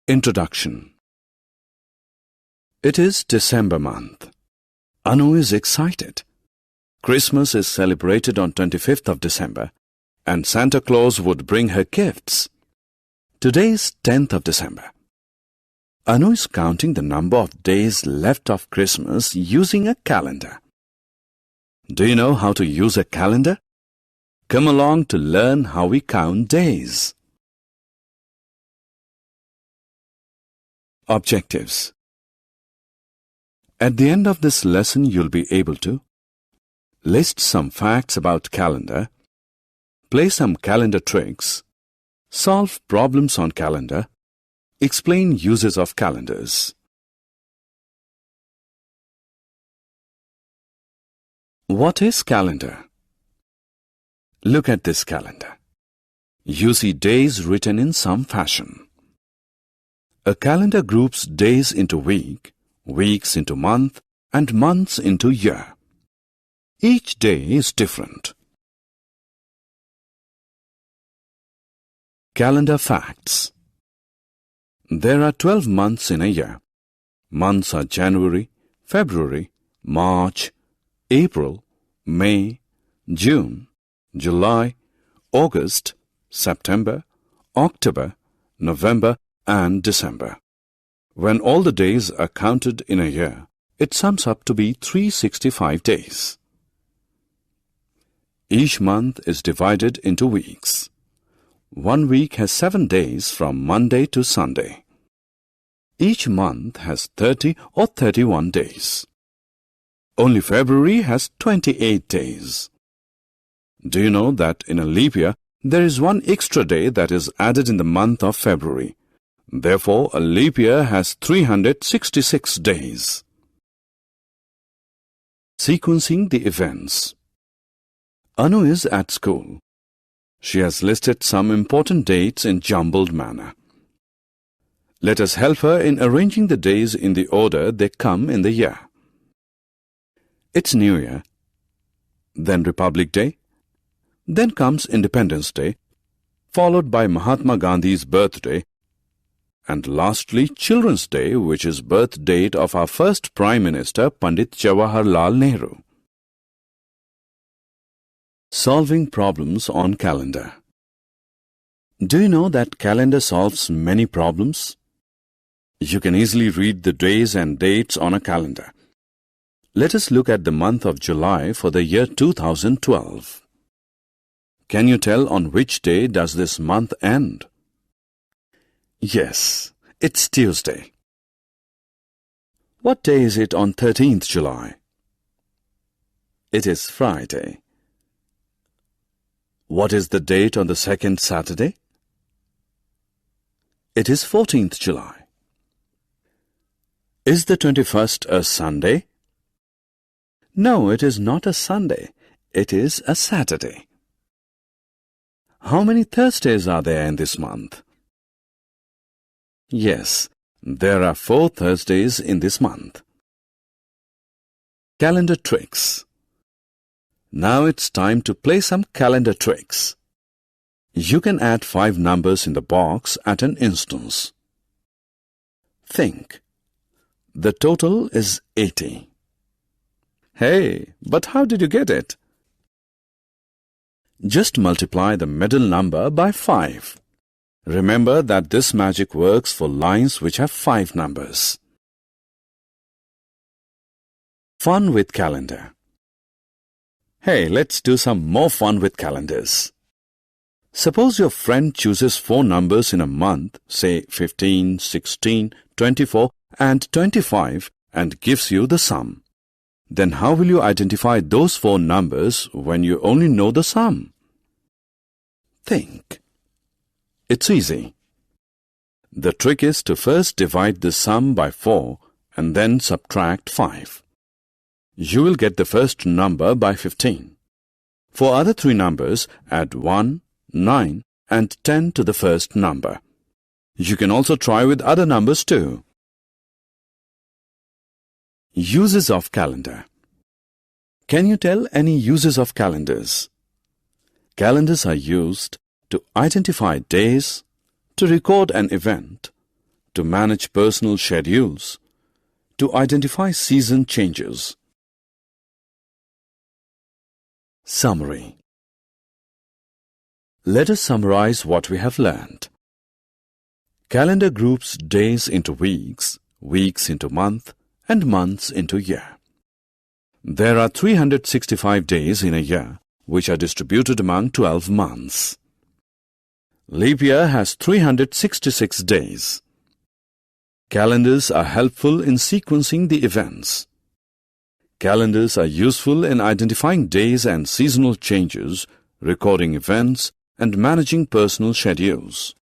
Introduction. It is December month. Anu is excited. Christmas is celebrated on 25th of December and Santa Claus would bring her gifts. Today is 10th of December. Anu is counting the number of days left of Christmas using a calendar. Do you know how to use a calendar? Come along to learn how we count days. Objectives. At the end of this lesson, you'll be able to list some facts about calendar, play some calendar tricks, solve problems on calendar, explain uses of calendars. What is calendar? Look at this calendar. You see days written in some fashion. A calendar groups days into week, weeks into month, and months into year. Each day is different. Calendar facts. There are 12 months in a year. Months are January, February, March, April, May, June, July, August, September, October, November, and December. When all the days are counted in a year, it sums up to be 365 days. Each month is divided into weeks. 1 week has 7 days from Monday to Sunday. Each month has 30 or 31 days. Only February has 28 days. Do you know that in a leap year, there is 1 extra day that is added in the month of February? Therefore, a leap year has 366 days. Sequencing the events. Anu is at school. She has listed some important dates in jumbled manner. Let us help her in arranging the days in the order they come in the year. It's New Year, then Republic Day, then comes Independence Day, followed by Mahatma Gandhi's birthday, and lastly Children's Day, which is birth date of our first Prime Minister Pandit Jawaharlal Nehru. Solving problems on calendar. Do you know that calendar solves many problems? You can easily read the days and dates on a calendar. Let us look at the month of July for the year 2012. Can you tell on which day does this month end? Yes, it's Tuesday. What day is it on 13th July? It is Friday. What is the date on the second Saturday? It is 14th July. Is the 21st a Sunday? No, it is not a Sunday. It is a Saturday. How many Thursdays are there in this month? Yes, there are 4 Thursdays in this month. Calendar tricks. Now it's time to play some calendar tricks. You can add 5 numbers in the box at an instance. Think. The total is 80. Hey, but how did you get it? Just multiply the middle number by 5. Remember that this magic works for lines which have 5 numbers. Fun with calendar. Hey, let's do some more fun with calendars. Suppose your friend chooses 4 numbers in a month, say 15, 16, 24 and 25 and gives you the sum. Then how will you identify those 4 numbers when you only know the sum? Think. It's easy. The trick is to first divide the sum by 4 and then subtract 5. You will get the first number by 15. For other 3 numbers, add 1, 9 and 10 to the first number. You can also try with other numbers too. Uses of calendar. Can you tell any uses of calendars? Calendars are used to identify days, to record an event, to manage personal schedules, to identify season changes. Summary. Let us summarize what we have learned. Calendar groups days into weeks, weeks into month, and months into year. There are 365 days in a year, which are distributed among 12 months. Leap year has 366 days. Calendars are helpful in sequencing the events. Calendars are useful in identifying days and seasonal changes, recording events, and managing personal schedules.